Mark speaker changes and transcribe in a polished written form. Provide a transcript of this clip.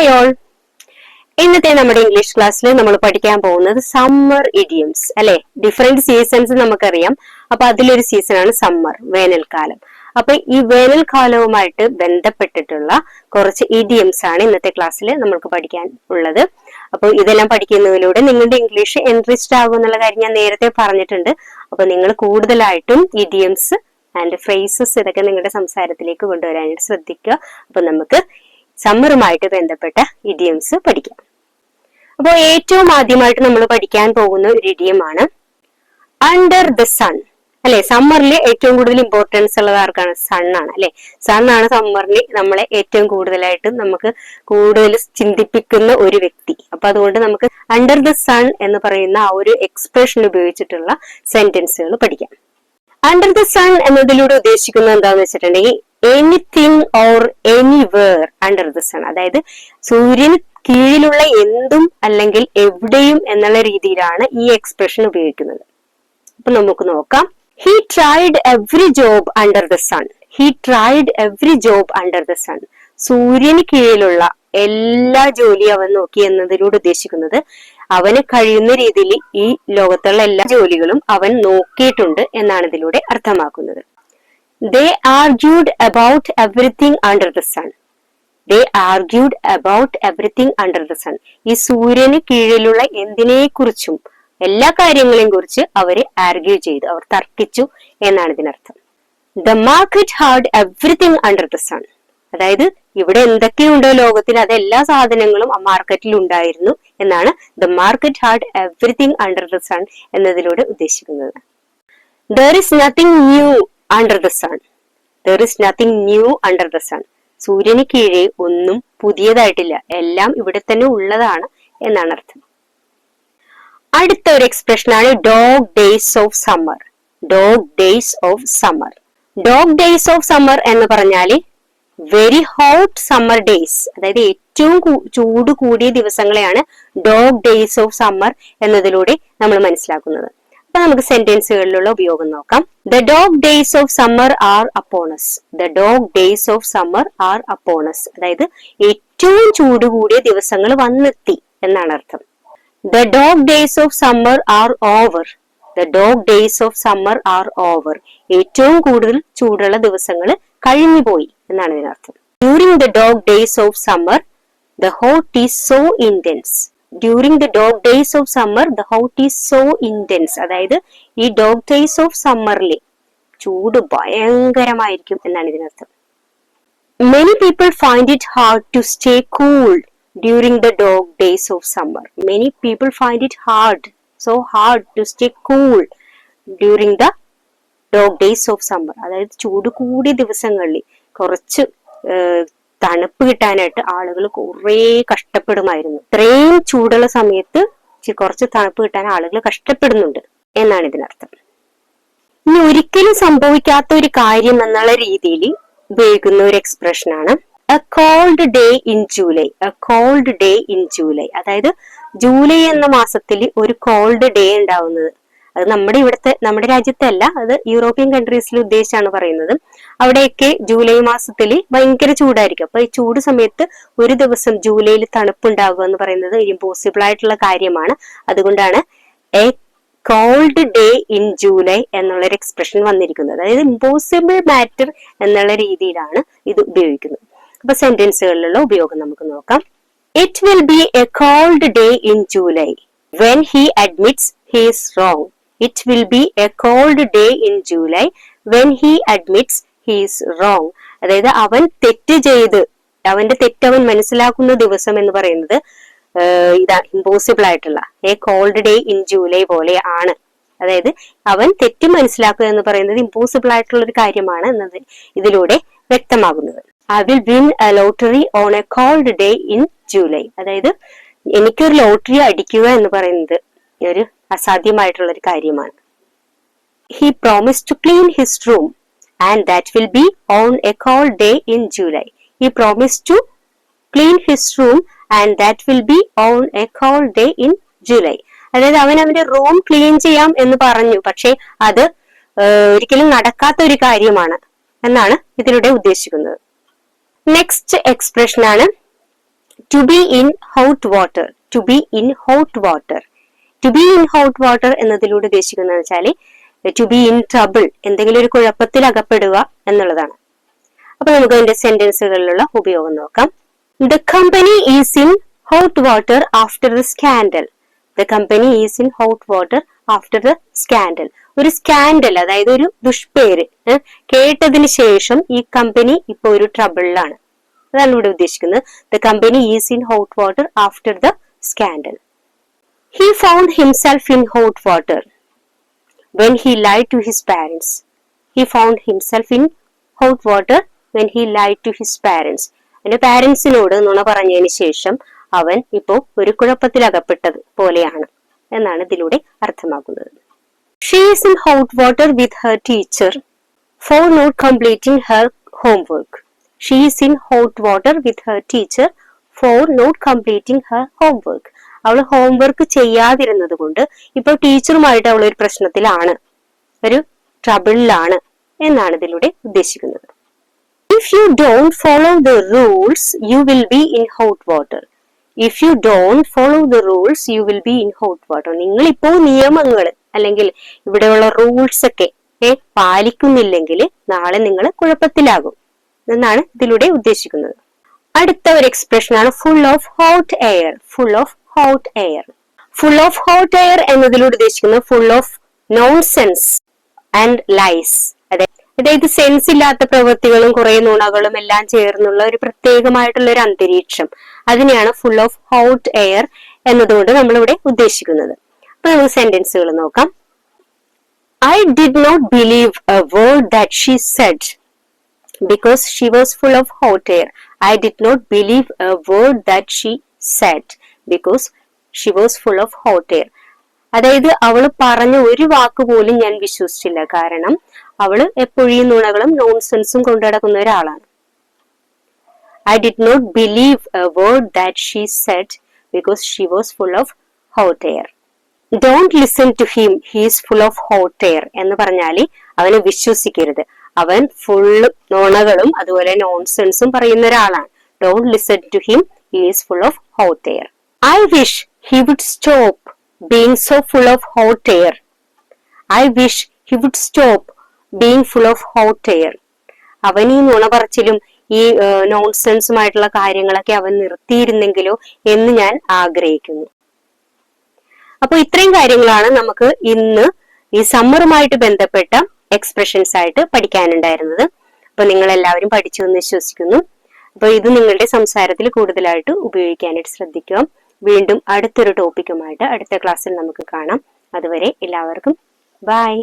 Speaker 1: Hi all. ഇന്നത്തെ നമ്മുടെ English ക്ലാസ്സിൽ നമ്മൾ പഠിക്കാൻ പോകുന്നത് സമ്മർ ഇഡിയംസ് അല്ലെ. ഡിഫറെന്റ് സീസൺസ് നമുക്കറിയാം. അപ്പൊ അതിലൊരു സീസണാണ് സമ്മർ, വേനൽക്കാലം. അപ്പൊ ഈ വേനൽക്കാലവുമായിട്ട് ബന്ധപ്പെട്ടിട്ടുള്ള കുറച്ച് ഇഡിയംസ് ആണ് ഇന്നത്തെ ക്ലാസ്സിൽ നമുക്ക് പഠിക്കാൻ ഉള്ളത്. അപ്പൊ ഇതെല്ലാം പഠിക്കുന്നതിലൂടെ നിങ്ങളുടെ ഇംഗ്ലീഷ് എൻറിച്ച്ഡ് ആകും എന്നുള്ള കാര്യം ഞാൻ നേരത്തെ പറഞ്ഞിട്ടുണ്ട്. അപ്പൊ നിങ്ങൾ കൂടുതലായിട്ടും ഇഡിയംസ് ആൻഡ് ഫ്രേസസ് ഇതൊക്കെ നിങ്ങളുടെ സംസാരത്തിലേക്ക് കൊണ്ടുവരാനായിട്ട് ശ്രദ്ധിക്കുക. അപ്പൊ നമുക്ക് സമ്മറുമായിട്ട് ബന്ധപ്പെട്ട ഇഡിയംസ് പഠിക്കാം. അപ്പോൾ ഏറ്റവും ആദ്യമായിട്ട് നമ്മൾ പഠിക്കാൻ പോകുന്ന ഒരു ഇഡിയമാണ് അണ്ടർ ദ സൺ അല്ലെ. സമ്മറിൽ ഏറ്റവും കൂടുതൽ ഇമ്പോർട്ടൻസ് ഉള്ളത് ആർക്കാണ്? സൺ ആണ് അല്ലെ. സൺ ആണ് സമ്മറിൽ നമ്മളെ ഏറ്റവും കൂടുതലായിട്ട് നമുക്ക് കൂടുതൽ ചിന്തിപ്പിക്കുന്ന ഒരു വ്യക്തി. അപ്പൊ അതുകൊണ്ട് നമുക്ക് അണ്ടർ ദ സൺ എന്ന് പറയുന്ന ആ ഒരു എക്സ്പ്രഷൻ ഉപയോഗിച്ചിട്ടുള്ള സെന്റൻസുകൾ പഠിക്കാം. അണ്ടർ ദ സൺ എന്നതിലൂടെ ഉദ്ദേശിക്കുന്നത് എന്താന്ന് വെച്ചിട്ടുണ്ടെങ്കിൽ anything or anywhere under the sun, അതായത് സൂര്യന് കീഴിലുള്ള എന്തും അല്ലെങ്കിൽ എവിടെയും എന്നുള്ള രീതിയിലാണ് ഈ എക്സ്പ്രഷൻ ഉപയോഗിക്കുന്നത്. അപ്പൊ നമുക്ക് നോക്കാം. He tried every job under the sun. He tried every job under the sun. സൂര്യന് കീഴിലുള്ള എല്ലാ ജോലിയും അവൻ നോക്കി എന്നതിലൂടെ ഉദ്ദേശിക്കുന്നത് അവന് കഴിയുന്ന രീതിയിൽ ഈ ലോകത്തുള്ള എല്ലാ ജോലികളും അവൻ നോക്കിയിട്ടുണ്ട് എന്നാണ് ഇതിലൂടെ അർത്ഥമാക്കുന്നത്. They argued about everything under the sun. They argued about everything under the sun. ഈ സൂര്യന് കീഴിലുള്ള എന്തിനെക്കുറിച്ചും എല്ലാ കാര്യങ്ങളെയും കുറിച്ച് അവര് ആർഗ്യൂ ചെയ്തു, അവർ തർക്കിച്ചു എന്നാണ് ഇതിനർത്ഥം. The market had everything under the sun. അതായത് ഇവിടെ എന്തൊക്കെയുണ്ടോ ലോകത്തിൽ അതെല്ലാ സാധനങ്ങളും ആ മാർക്കറ്റിൽ ഉണ്ടായിരുന്നു എന്നാണ് the market had everything under the sun എന്നതിലൂടെ ഉദ്ദേശിക്കുന്നത്. There is nothing new under the sun. There is nothing new under the sun. സൂര്യന് കീഴെ ഒന്നും പുതിയതായിട്ടില്ല, എല്ലാം ഇവിടെ തന്നെ ഉള്ളതാണ് എന്നാണ് അർത്ഥം. അടുത്ത ഒരു എക്സ്പ്രഷൻ ആണ് dog days of summer. Dog days of summer. Dog days of summer എന്ന് പറഞ്ഞാല് വെരി ഹോട്ട് സമ്മർ ഡേയ്സ്, അതായത് ഏറ്റവും ചൂട് കൂടിയ ദിവസങ്ങളെയാണ് ഡോഗ് ഡേയ്സ് ഓഫ് സമ്മർ എന്നതിലൂടെ നമ്മൾ മനസ്സിലാക്കുന്നത്. അപ്പൊ നമുക്ക് സെന്റൻസുകളിലുള്ള ഉപയോഗം നോക്കാം. The dog days of summer are upon us. The dog days of summer are upon us, അതായത് ഏറ്റവും ചൂട് കൂടിയ ദിവസങ്ങൾ വന്നെത്തി എന്നാണ് അർത്ഥം. The dog days of summer are over. The dog days of summer are over. ഏറ്റവും കൂടുതൽ ചൂടുള്ള ദിവസങ്ങൾ കഴിഞ്ഞുപോയി എന്നാണ് ഇതിനർത്ഥം. During the dog days of summer the hot is so intense. During the dog days of summer the hot is so intense, അതായത് ഈ dog days of സമ്മറിൽ ചൂട് ഭയങ്കരമായിരിക്കും എന്നാണ് ഇതിനർത്ഥം. Many people find it hard to stay cool during the dog days of summer. Many people find it hard, so hard to stay cool during the dog days of summer. അതായത് ചൂട് കൂടിയ ദിവസങ്ങളിൽ കുറച്ച് തണുപ്പ് കിട്ടാനായിട്ട് ആളുകൾ കുറെ കഷ്ടപ്പെടുമായിരുന്നു. ഇത്രയും ചൂടുള്ള സമയത്ത് കുറച്ച് തണുപ്പ് കിട്ടാൻ ആളുകൾ കഷ്ടപ്പെടുന്നുണ്ട് എന്നാണ് ഇതിനർത്ഥം. ഇനി ഒരിക്കലും സംഭവിക്കാത്ത ഒരു കാര്യം എന്നുള്ള രീതിയിൽ ഉപയോഗിക്കുന്ന ഒരു എക്സ്പ്രഷൻ ആണ് a cold day in July. A cold day in July, അതായത് ജൂലൈ എന്ന മാസത്തിൽ ഒരു കോൾഡ് ഡേ ഉണ്ടാവുന്നത്. അത് നമ്മുടെ രാജ്യത്തല്ല, അത് യൂറോപ്യൻ കൺട്രീസിൽ ഉദ്ദേശിച്ചാണ് പറയുന്നത്. അവിടെയൊക്കെ ജൂലൈ മാസത്തിൽ ഭയങ്കര ചൂടായിരിക്കും. അപ്പൊ ഈ ചൂട് സമയത്ത് ഒരു ദിവസം ജൂലൈയിൽ തണുപ്പുണ്ടാകുക എന്ന് പറയുന്നത് ഇമ്പോസിബിൾ ആയിട്ടുള്ള കാര്യമാണ്. അതുകൊണ്ടാണ് a cold day in July എന്നുള്ളൊരു എക്സ്പ്രഷൻ വന്നിരിക്കുന്നത്. അതായത് ഇമ്പോസിബിൾ മാറ്റർ എന്നുള്ള രീതിയിലാണ് ഇത് ഉപയോഗിക്കുന്നത്. അപ്പൊ സെന്റൻസുകളിലുള്ള ഉപയോഗം നമുക്ക് നോക്കാം. It will be a cold day in July when he admits he is wrong. It will be a cold day in July when he admits he is wrong. അതായത് അവൻ തെറ്റ് ചെയ്ത് അവന്റെ തെറ്റ് അവൻ മനസ്സിലാക്കുന്ന ദിവസം എന്ന് പറയുന്നത് ഇതാ ഇമ്പോസിബിൾ ആയിട്ടുള്ള a cold day in July പോലെ ആണ്. അതായത് അവൻ തെറ്റ് മനസ്സിലാക്കുക എന്ന് പറയുന്നത് ഇമ്പോസിബിൾ ആയിട്ടുള്ള ഒരു കാര്യമാണ് എന്നത് ഇതിലൂടെ വ്യക്തമാകുന്നത്. I will win a lottery on a cold day in July. അതായത് എനിക്കൊരു ലോട്ടറി അടിക്കുക എന്ന് പറയുന്നത് ഒരു അസാധ്യമായിട്ടുള്ള ഒരു കാര്യമാണ്. He promised to clean his room and that will be on a cold day in July. He promised to clean his room and that will be on a cold day in July. അതായത് അവൻ അവന്റെ room clean ചെയ്യാം എന്ന് പറഞ്ഞു, പക്ഷെ അത് ഒരിക്കലും നടക്കാത്ത ഒരു കാര്യമാണ് എന്നാണ് ഇതിലൂടെ ഉദ്ദേശിക്കുന്നത്. നെക്സ്റ്റ് എക്സ്പ്രഷൻ ആണ് to be in hot water. To be in hot water. To be in hot water എന്നതിലൂടെ ഉദ്ദേശിക്കുന്നത് വെച്ചാല് ടു ബി ഇൻ ട്രബിൾ, എന്തെങ്കിലും ഒരു കുഴപ്പത്തിൽ അകപ്പെടുക എന്നുള്ളതാണ്. അപ്പൊ നമുക്ക് അതിന്റെ സെന്റൻസുകളിലുള്ള ഉപയോഗം നോക്കാം. The company is in hot water after the scandal. The company is in hot water after the scandal. ഒരു സ്കാൻഡൽ, അതായത് ഒരു ദുഷ്പേര് കേട്ടതിന് ശേഷം ഈ കമ്പനി ഇപ്പൊ ഒരു ട്രബിളിലാണ്. അതാണ് ഇവിടെ ഉദ്ദേശിക്കുന്നത്. The company is in hot water after the scandal. He found himself in hot water when he lied to his parents. He found himself in hot water when he lied to his parents. അവന്റെ പാരന്റ്സിനോട് നുണ പറഞ്ഞതിന് ശേഷം അവൻ ഇപ്പോ ഒരു കുഴപ്പത്തിൽ അകപ്പെട്ടത് പോലെയാണ് എന്നാണ് ഇതിലൂടെ അർത്ഥമാക്കുന്നത്. She is in hot water with her teacher for not completing her homework. She is in hot water with her teacher for not completing her homework. അവൾ ഹോംവർക്ക് ചെയ്യാതിരുന്നത് കൊണ്ട് ഇപ്പോൾ ടീച്ചറുമായിട്ട് അവൾ ഒരു പ്രശ്നത്തിലാണ്, ഒരു ട്രബിളിലാണ് എന്നാണ് ഇതിലൂടെ ഉദ്ദേശിക്കുന്നത്. If you don't follow the rules, you will be in hot water. If you don't follow the rules, you will be in hot water. നിങ്ങൾ ഇപ്പോൾ നിയമങ്ങൾ അല്ലെങ്കിൽ ഇവിടെയുള്ള റൂൾസ് ഒക്കെ പാലിക്കുന്നില്ലെങ്കിൽ നാളെ നിങ്ങൾ കുഴപ്പത്തിലാകും എന്നാണ് ഇതിലൂടെ ഉദ്ദേശിക്കുന്നത്. അടുത്ത ഒരു എക്സ്പ്രഷൻ ആണ് full of hot air. Full of hot air. Full of hot air എന്നതിലൂടെ ഉദ്ദേശിക്കുന്നത് full of nonsense and lies. അതായത് സെൻസ് ഇല്ലാത്ത പ്രവൃത്തികളും കുറെ നുണകളും എല്ലാം ചേർന്നുള്ള ഒരു പ്രത്യേകമായിട്ടുള്ള ഒരു അന്തരീക്ഷം, അതിനെയാണ് ഫുൾ ഓഫ് ഹോട്ട് എയർ എന്നതുകൊണ്ട് നമ്മളിവിടെ ഉദ്ദേശിക്കുന്നത്. അപ്പൊ നമുക്ക് സെന്റൻസുകൾ നോക്കാം. I did not believe a word that she said because she was full of hot air. I did not believe a word that she said because she was full of hot air. അതായത് അവള് പറഞ്ഞ ഒരു വാക്ക് പോലും ഞാൻ വിശ്വസിച്ചില്ല, കാരണം അവള് എപ്പോഴും ഈ നുണകളും നോൺസെൻസും കൊണ്ടുനടക്കുന്ന ഒരാളാണ്. I did not believe a word that she said because she was full of hot air. Don't listen to him, he is full of hot air എന്ന് പറഞ്ഞാല് അവനെ വിശ്വസിക്കരുത്, അവൻ ഫുള്ള് നുണകളും അതുപോലെ നോൺസെൻസും പറയുന്ന ഒരാളാണ്. Don't listen to him, he is full of hot air. I wish he would stop being so full of hot air. I wish he would stop being full of hot air. അവൻ ഈ നുണ പറച്ചിലും ഈ നോൺസെൻസുമായിട്ടുള്ള കാര്യങ്ങളൊക്കെ അവൻ നിർത്തിയിരുന്നെങ്കിലോ എന്ന് ഞാൻ ആഗ്രഹിക്കുന്നു. അപ്പോൾ ഇത്രയും കാര്യങ്ങളാണ് നമുക്ക് ഇന്ന് ഈ സമ്മറുമായിട്ട് ബന്ധപ്പെട്ട എക്സ്പ്രഷൻസ് ആയിട്ട് പഠിക്കാനുണ്ടായിരുന്നത്. അപ്പൊ നിങ്ങൾ എല്ലാവരും പഠിച്ചു എന്ന് വിശ്വസിക്കുന്നു. അപ്പൊ ഇത് നിങ്ങളുടെ സംസാരത്തിൽ കൂടുതലായിട്ട് ഉപയോഗിക്കാനായിട്ട് ശ്രദ്ധിക്കുക. വീണ്ടും അടുത്തൊരു ടോപ്പിക്കുമായിട്ട് അടുത്ത ക്ലാസ്സിൽ നമുക്ക് കാണാം. അതുവരെ എല്ലാവർക്കും ബൈ.